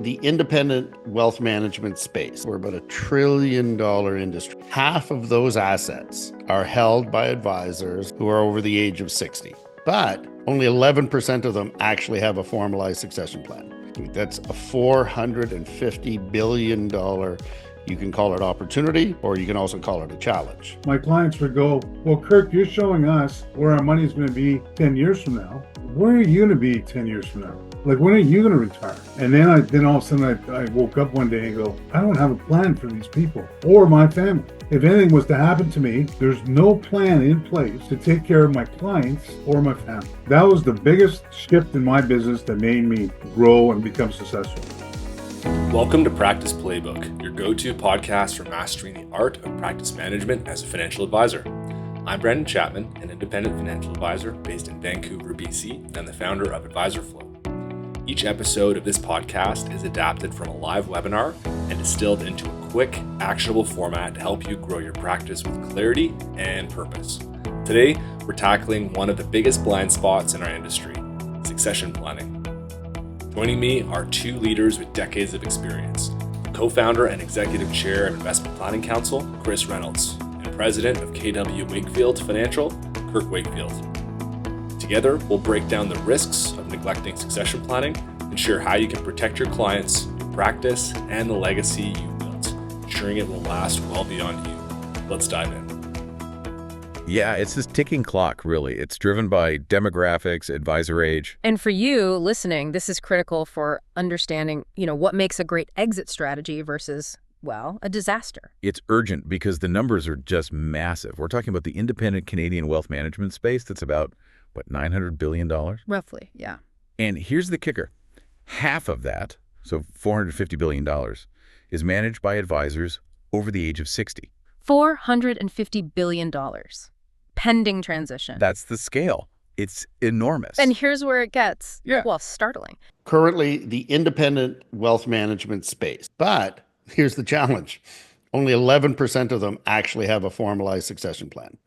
the independent wealth management space. We're about $1 trillion industry. Half of those assets are held by advisors who are over the age of 60, but only 11% of them actually have a formalized succession plan. That's a $450 billion, you can call it opportunity, or you can also call it a challenge. My clients would go, well, Kirk, you're showing us where our money's going to be 10 years from now. Where are you going to be 10 years from now? Like, when are you going to retire? And then all of a sudden I woke up one day and go, I don't have a plan for these people or my family. If anything was to happen to me, there's no plan in place to take care of my clients or my family. That was the biggest shift in my business that made me grow and become successful. Welcome to Practice Playbook, your go-to podcast for mastering the art of practice management as a financial advisor. I'm Brandon Chapman, an independent financial advisor based in Vancouver, BC, and the founder of AdvisorFlow. Each episode of this podcast is adapted from a live webinar and distilled into a quick, actionable format to help you grow your practice with clarity and purpose. Today, we're tackling one of the biggest blind spots in our industry, succession planning. Joining me are two leaders with decades of experience, co-founder and executive chair of Investment Planning Council, Chris Reynolds, and president of KW Wakefield Financial, Kirk Wakefield. Together, we'll break down the risks of neglecting succession planning and share how you can protect your clients, your practice, and the legacy you've built, ensuring it will last well beyond you. Let's dive in. Yeah, it's this ticking clock, really. It's driven by demographics, advisor age. And for you listening, this is critical for understanding, what makes a great exit strategy versus, a disaster. It's urgent because the numbers are just massive. We're talking about the independent Canadian wealth management space that's about, $900 billion? Roughly, yeah. And here's the kicker. Half of that, so $450 billion, is managed by advisors over the age of 60. $450 billion. Pending transition. That's the scale. It's enormous. And here's where it gets, startling. Currently, the independent wealth management space. But here's the challenge. Only 11% of them actually have a formalized succession plan.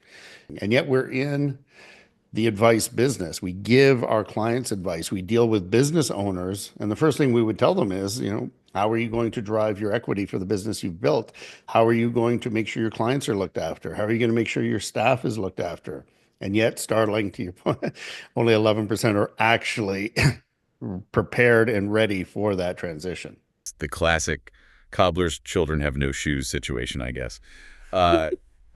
And yet we're in the advice business. We give our clients advice. We deal with business owners. And the first thing we would tell them is, how are you going to drive your equity for the business you've built? How are you going to make sure your clients are looked after? How are you going to make sure your staff is looked after? And yet, startling to your point, only 11% are actually prepared and ready for that transition. It's the classic cobbler's children have no shoes situation, I guess.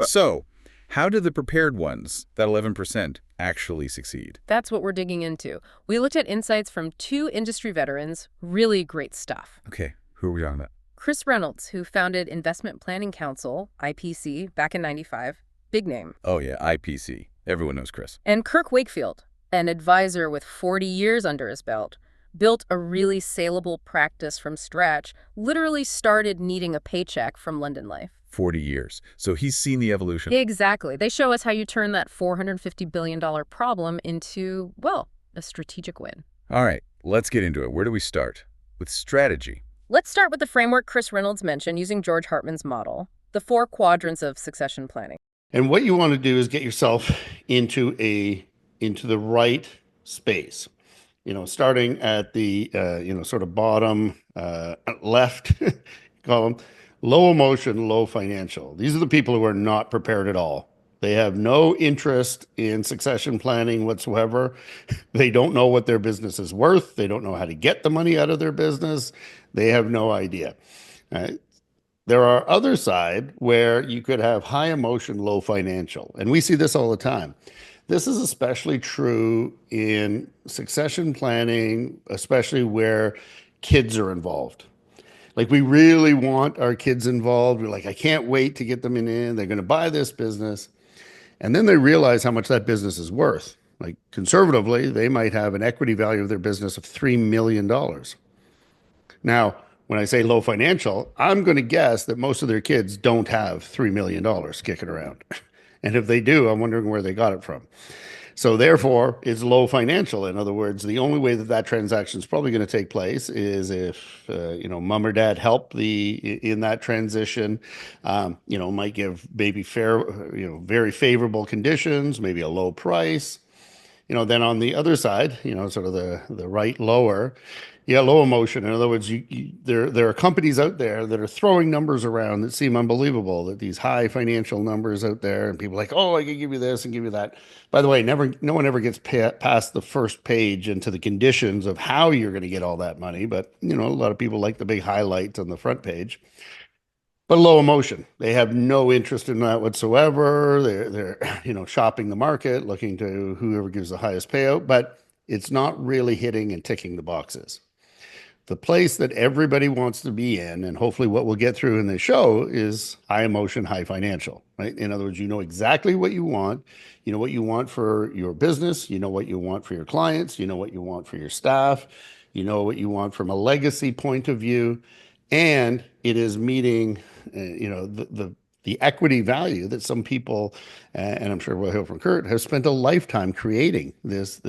So how do the prepared ones, that 11%, actually succeed? That's what we're digging into. We looked at insights from two industry veterans, really great stuff. Okay, who are we talking about? Chris Reynolds, who founded Investment Planning Council, IPC, back in '95. Big name. Oh yeah, IPC. Everyone knows Chris. And Kirk Wakefield, an advisor with 40 years under his belt, built a really saleable practice from scratch, literally started needing a paycheck from London Life. 40 years. So he's seen the evolution. Exactly. They show us how you turn that $450 billion problem into, a strategic win. All right, let's get into it. Where do we start? With strategy. Let's start with the framework Chris Reynolds mentioned using George Hartman's model, the 4 quadrants of succession planning. And what you want to do is get yourself into the right space. Starting at the sort of bottom left column. Low emotion, low financial. These are the people who are not prepared at all. They have no interest in succession planning whatsoever. They don't know what their business is worth. They don't know how to get the money out of their business. They have no idea. There are other side where you could have high emotion, low financial. And we see this all the time. This is especially true in succession planning, especially where kids are involved. Like, we really want our kids involved. We're like, I can't wait to get them in. They're going to buy this business. And then they realize how much that business is worth. Like, conservatively, they might have an equity value of their business of $3 million. Now, when I say low financial, I'm going to guess that most of their kids don't have $3 million kicking around. And if they do, I'm wondering where they got it from. So therefore, it's low financial. In other words, the only way that transaction is probably going to take place is if, mom or dad help in that transition, might give maybe very favorable conditions, maybe a low price. Then on the other side, sort of the right lower, Yeah, low emotion. In other words, there are companies out there that are throwing numbers around that seem unbelievable. That these high financial numbers out there, and people are like, oh, I can give you this and give you that. By the way, no one ever gets past the first page into the conditions of how you're going to get all that money. But a lot of people like the big highlights on the front page. But low emotion. They have no interest in that whatsoever. They're shopping the market, looking to whoever gives the highest payout. But it's not really hitting and ticking the boxes. The place that everybody wants to be in, and hopefully what we'll get through in this show, is high emotion, high financial, right? In other words, you know exactly what you want. You know what you want for your business. You know what you want for your clients. You know what you want for your staff. You know what you want from a legacy point of view. And it is meeting, the equity value that some people, and I'm sure we'll hear from Kurt, have spent a lifetime creating this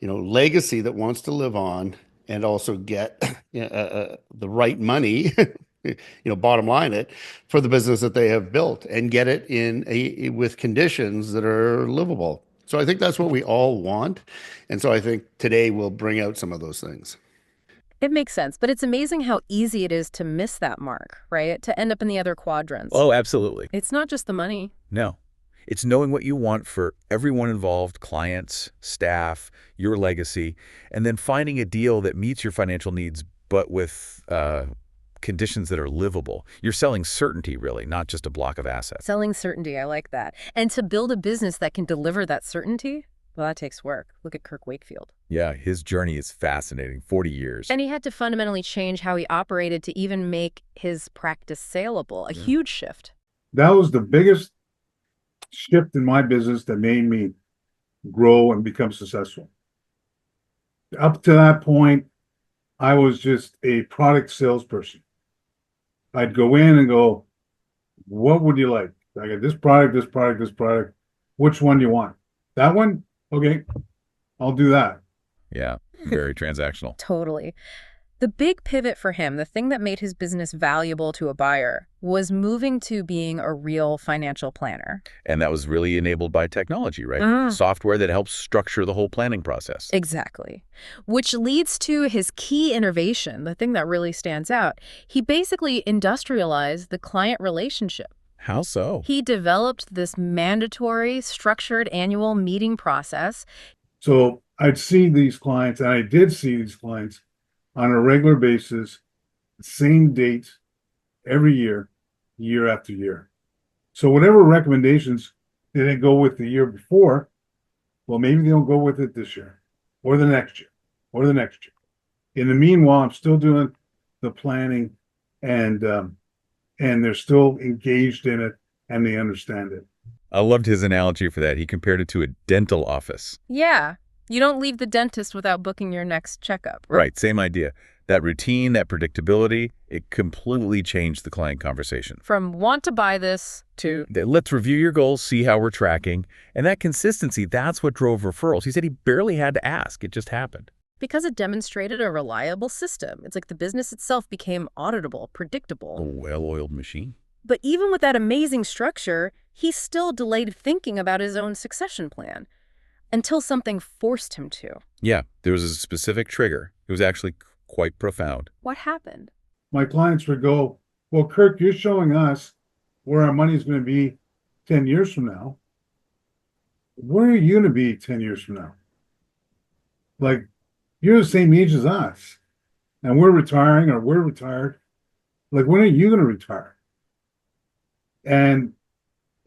legacy that wants to live on and also get the right money, bottom line it, for the business that they have built and get it with conditions that are livable. So I think that's what we all want. And so I think today we'll bring out some of those things. It makes sense, but it's amazing how easy it is to miss that mark, right? To end up in the other quadrants. Oh, absolutely. It's not just the money. No. It's knowing what you want for everyone involved, clients, staff, your legacy, and then finding a deal that meets your financial needs, but with conditions that are livable. You're selling certainty, really, not just a block of assets. Selling certainty, I like that. And to build a business that can deliver that certainty, well, that takes work. Look at Kirk Wakefield. Yeah, his journey is fascinating. 40 years. And he had to fundamentally change how he operated to even make his practice saleable. A huge shift. That was the biggest shift in my business that made me grow and become successful. Up to that point, I was just a product salesperson. I'd go in and go, what would you like? I got this product, this product, this product. Which one do you want? That one? Okay, I'll do that. Yeah, very transactional. Totally. The big pivot for him, the thing that made his business valuable to a buyer, was moving to being a real financial planner. And that was really enabled by technology, right? Software that helps structure the whole planning process. Exactly. Which leads to his key innovation, the thing that really stands out. He basically industrialized the client relationship. How so? He developed this mandatory, structured annual meeting process. So I'd see these clients, and I did see these clients on a regular basis, same date, every year, year after year. So whatever recommendations they didn't go with the year before, well, maybe they don't go with it this year, or the next year, or the next year. In the meanwhile, I'm still doing the planning, and they're still engaged in it, and they understand it. I loved his analogy for that. He compared it to a dental office. Yeah. You don't leave the dentist without booking your next checkup. Right. Same idea. That routine, that predictability, it completely changed the client conversation. From want to buy this to let's review your goals, see how we're tracking. And that consistency, that's what drove referrals. He said he barely had to ask. It just happened. Because it demonstrated a reliable system. It's like the business itself became auditable, predictable. A well-oiled machine. But even with that amazing structure, he still delayed thinking about his own succession plan until something forced him to. Yeah, there was a specific trigger. It was actually quite profound. What happened? My clients would go, well, Kirk, you're showing us where our money is going to be 10 years from now. Where are you going to be 10 years from now? Like, you're the same age as us, and we're retiring or we're retired. Like, when are you going to retire? And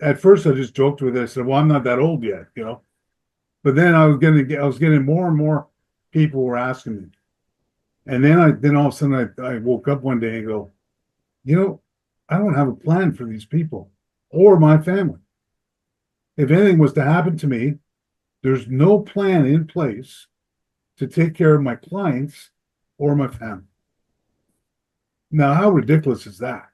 at first I just joked with it. I said, well, I'm not that old yet, But then I was getting more and more people were asking me. And then all of a sudden I woke up one day and go, I don't have a plan for these people or my family. If anything was to happen to me, there's no plan in place to take care of my clients or my family. Now, how ridiculous is that?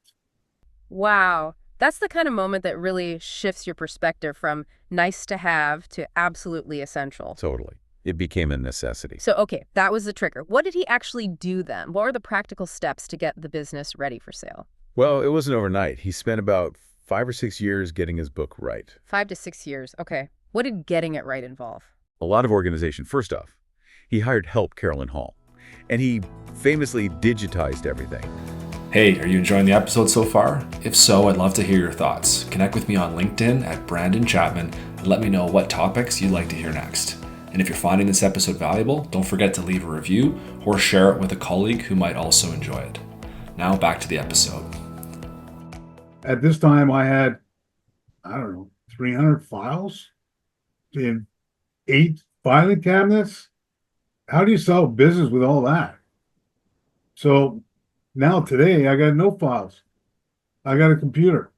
Wow. That's the kind of moment that really shifts your perspective from nice to have to absolutely essential. Totally. It became a necessity. So, okay, that was the trigger. What did he actually do then? What were the practical steps to get the business ready for sale? Well, it wasn't overnight. He spent about 5 or 6 years getting his book right. 5 to 6 years. Okay. What did getting it right involve? A lot of organization. First off, he hired help, Carolyn Hall. And he famously digitized everything. Hey, are you enjoying the episode so far? If so, I'd love to hear your thoughts. Connect with me on LinkedIn at Brandon Chapman and let me know what topics you'd like to hear next. And if you're finding this episode valuable, don't forget to leave a review or share it with a colleague who might also enjoy it. Now back to the episode. At this time, I had, 300 files in 8 filing cabinets. How do you sell business with all that? So now today, I got no files. I got a computer.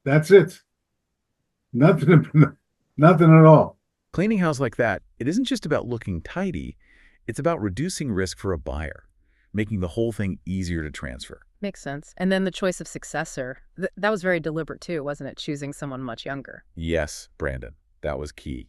That's it. Nothing, nothing at all. Cleaning house like that, it isn't just about looking tidy. It's about reducing risk for a buyer, making the whole thing easier to transfer. Makes sense. And then the choice of successor, that was very deliberate too, wasn't it? Choosing someone much younger. Yes, Brandon, that was key.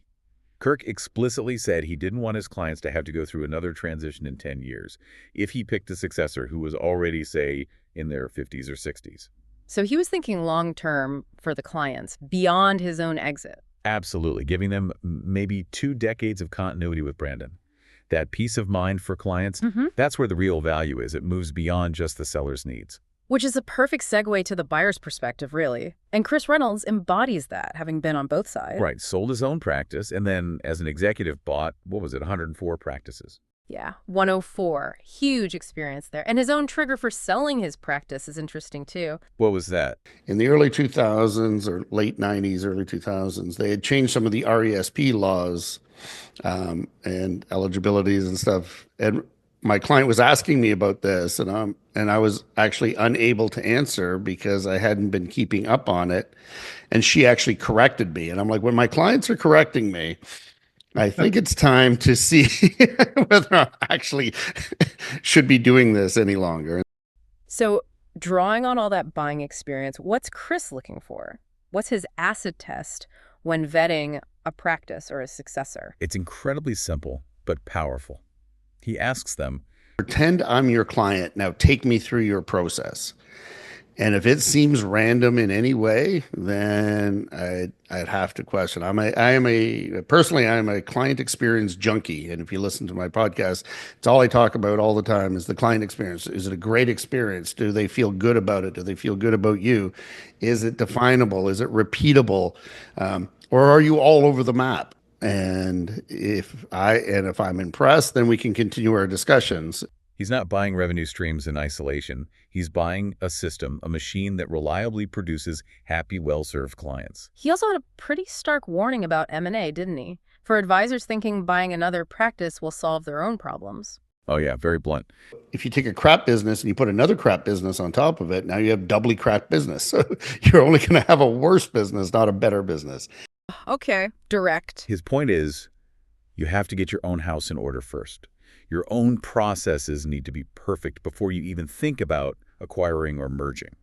Kirk explicitly said he didn't want his clients to have to go through another transition in 10 years if he picked a successor who was already, say, in their 50s or 60s. So he was thinking long-term for the clients, beyond his own exit. Absolutely, giving them maybe 2 decades of continuity with Brandon. That peace of mind for clients, that's where the real value is. It moves beyond just the seller's needs. Which is a perfect segue to the buyer's perspective, really. And Chris Reynolds embodies that, having been on both sides. Right, sold his own practice, and then as an executive bought, 104 practices. Yeah, 104. Huge experience there. And his own trigger for selling his practice is interesting, too. What was that? In the early 2000s or late 90s, early 2000s, they had changed some of the RESP laws and eligibilities and stuff. And my client was asking me about this, and I was actually unable to answer because I hadn't been keeping up on it. And she actually corrected me. And I'm like, when my clients are correcting me, I think it's time to see whether I actually should be doing this any longer. So drawing on all that buying experience, what's Chris looking for? What's his acid test when vetting a practice or a successor? It's incredibly simple, but powerful. He asks them, Pretend I'm your client. Now take me through your process. And if it seems random in any way, then I'd have to question. I am a client experience junkie. And if you listen to my podcast, it's all I talk about all the time is the client experience. Is it a great experience? Do they feel good about it? Do they feel good about you? Is it definable? Is it repeatable? Or are you all over the map? And if I'm impressed, then we can continue our discussions. he's not buying revenue streams in isolation. He's buying a system, a machine that reliably produces happy, well-served clients. He also had a pretty stark warning about M&A, didn't he? For advisors thinking buying another practice will solve their own problems. Oh yeah, very blunt. If you take a crap business and you put another crap business on top of it, now you have doubly crap business. So you're only going to have a worse business, not a better business. Okay, direct. His point is, you have to get your own house in order first. Your own processes need to be perfect before you even think about acquiring or merging.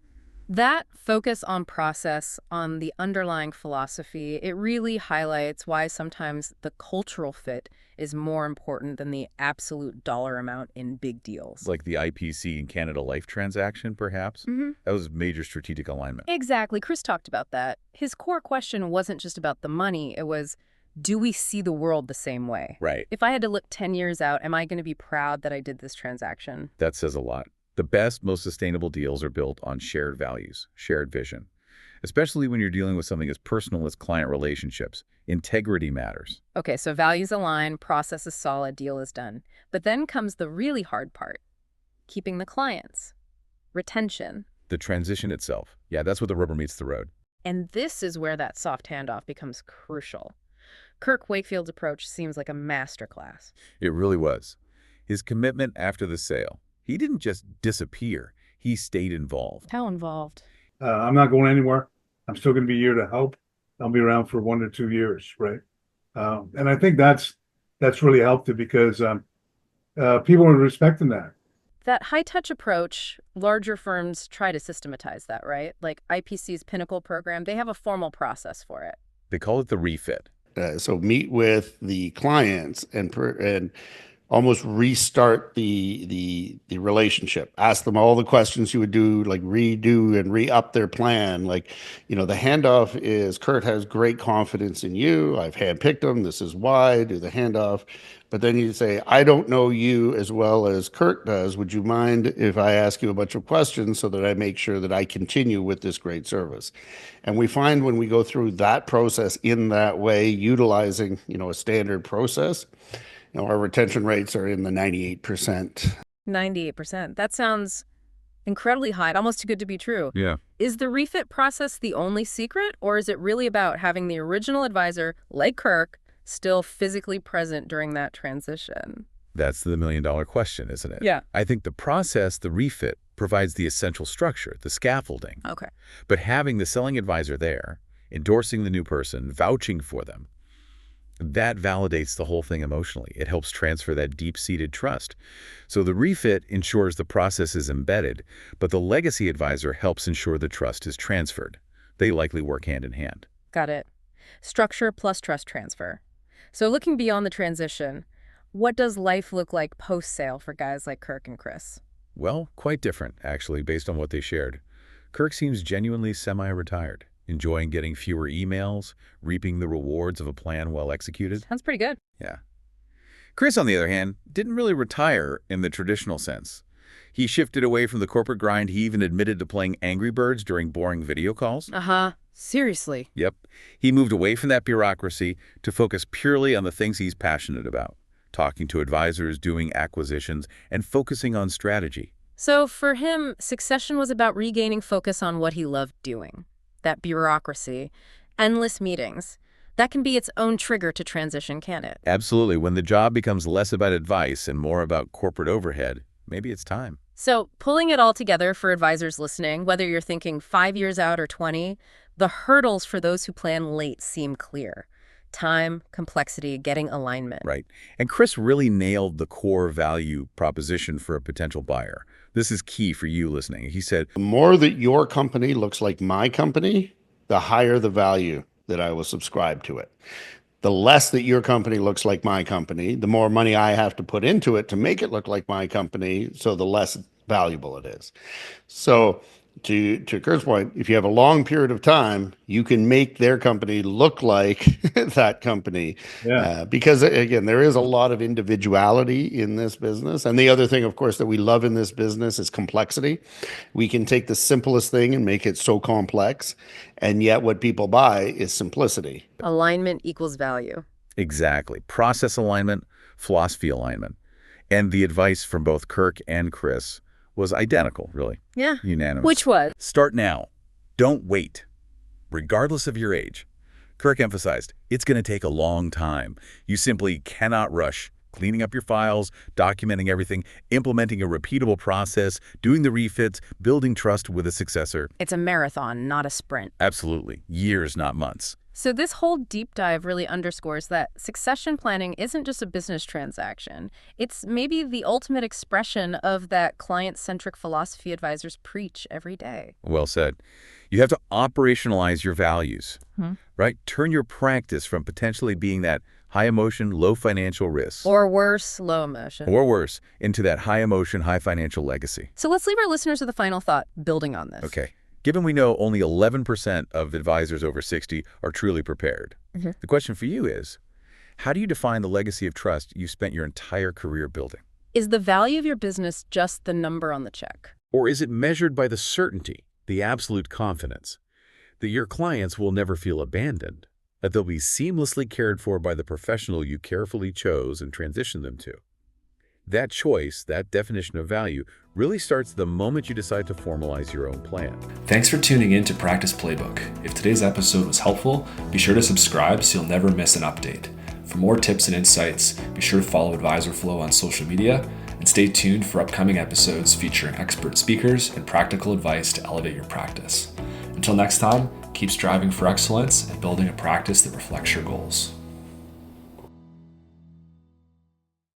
That focus on process, on the underlying philosophy, it really highlights why sometimes the cultural fit is more important than the absolute dollar amount in big deals. Like the IPC and Canada Life transaction, perhaps? That was major strategic alignment. Exactly. Chris talked about that. His core question wasn't just about the money. It was, do we see the world the same way? Right. If I had to look 10 years out, am I going to be proud that I did this transaction? That says a lot. The best, most sustainable deals are built on shared values, shared vision, especially when you're dealing with something as personal as client relationships. Integrity matters. Okay, so values align, process is solid, deal is done. But then comes the really hard part, keeping the clients, retention. The transition itself. Yeah, that's where the rubber meets the road. And this is where that soft handoff becomes crucial. Kirk Wakefield's approach seems like a masterclass. It really was. His commitment after the sale. He didn't just disappear. He stayed involved. How involved? I'm not going anywhere. I'm still going to be here to help. I'll be around for 1 to 2 years, right? And I think that's really helped it because people are respecting that. That high-touch approach, larger firms try to systematize that, right? Like IPC's Pinnacle program, they have a formal process for it. They call it the refit. So meet with the clients and almost restart the relationship. Ask them all the questions you would do, like redo and re-up their plan. Like, the handoff is Kurt has great confidence in you. I've handpicked him. This is why. Do the handoff. But then you say, I don't know you as well as Kirk does. Would you mind if I ask you a bunch of questions so that I make sure that I continue with this great service? And we find when we go through that process in that way, utilizing, a standard process, our retention rates are in the 98%. 98%. That sounds incredibly high, almost too good to be true. Yeah. Is the refit process the only secret, or is it really about having the original advisor, like Kirk, still physically present during that transition? That's the million-dollar question, isn't it? Yeah. I think the process, the refit, provides the essential structure, the scaffolding. Okay. But having the selling advisor there, endorsing the new person, vouching for them, that validates the whole thing emotionally. It helps transfer that deep-seated trust. So the refit ensures the process is embedded, but the legacy advisor helps ensure the trust is transferred. They likely work hand in hand. Got it. Structure plus trust transfer. So looking beyond the transition, what does life look like post-sale for guys like Kirk and Chris? Well, quite different, actually, based on what they shared. Kirk seems genuinely semi-retired, enjoying getting fewer emails, reaping the rewards of a plan well executed. Sounds pretty good. Yeah. Chris, on the other hand, didn't really retire in the traditional sense. He shifted away from the corporate grind. He even admitted to playing Angry Birds during boring video calls. Uh-huh. Seriously. Yep. He moved away from that bureaucracy to focus purely on the things he's passionate about, talking to advisors, doing acquisitions, and focusing on strategy. So for him, succession was about regaining focus on what he loved doing. That bureaucracy, endless meetings. That can be its own trigger to transition, can't it? Absolutely. When the job becomes less about advice and more about corporate overhead, maybe it's time. So pulling it all together for advisors listening, whether you're thinking 5 years out or 20, the hurdles for those who plan late seem clear. Time, complexity, getting alignment. Right. And Chris really nailed the core value proposition for a potential buyer. This is key for you listening. He said, The more that your company looks like my company, the higher the value that I will subscribe to it. The less that your company looks like my company, the more money I have to put into it to make it look like my company, so the less valuable it is. So to Kurt's point, if you have a long period of time, you can make their company look like that company. Yeah. Because again, there is a lot of individuality in this business. And the other thing, of course, that we love in this business is complexity. We can take the simplest thing and make it so complex. And yet what people buy is simplicity. Alignment equals value. exactly. Process alignment, philosophy alignment. And the advice from both Kirk and Chris was identical, really. Yeah. Unanimous. Which was? Start now. Don't wait. Regardless of your age. Kirk emphasized, it's going to take a long time. You simply cannot rush. Cleaning up your files, documenting everything, implementing a repeatable process, doing the refits, building trust with a successor. It's a marathon, not a sprint. Absolutely. Years, not months. So this whole deep dive really underscores that succession planning isn't just a business transaction. It's maybe the ultimate expression of that client-centric philosophy advisors preach every day. Well said. You have to operationalize your values, right? Turn your practice from potentially being that high emotion, low financial risk. Or worse, low emotion. Or worse, into that high emotion, high financial legacy. So let's leave our listeners with a final thought building on this. Okay. Given we know only 11% of advisors over 60 are truly prepared, the question for you is, how do you define the legacy of trust you spent your entire career building? Is the value of your business just the number on the check? Or is it measured by the certainty, the absolute confidence, that your clients will never feel abandoned, that they'll be seamlessly cared for by the professional you carefully chose and transitioned them to? That choice, that definition of value, really starts the moment you decide to formalize your own plan. Thanks for tuning in to Practice Playbook. If today's episode was helpful, be sure to subscribe so you'll never miss an update. For more tips and insights, be sure to follow AdvisorFlow on social media and stay tuned for upcoming episodes featuring expert speakers and practical advice to elevate your practice. Until next time, keep striving for excellence and building a practice that reflects your goals.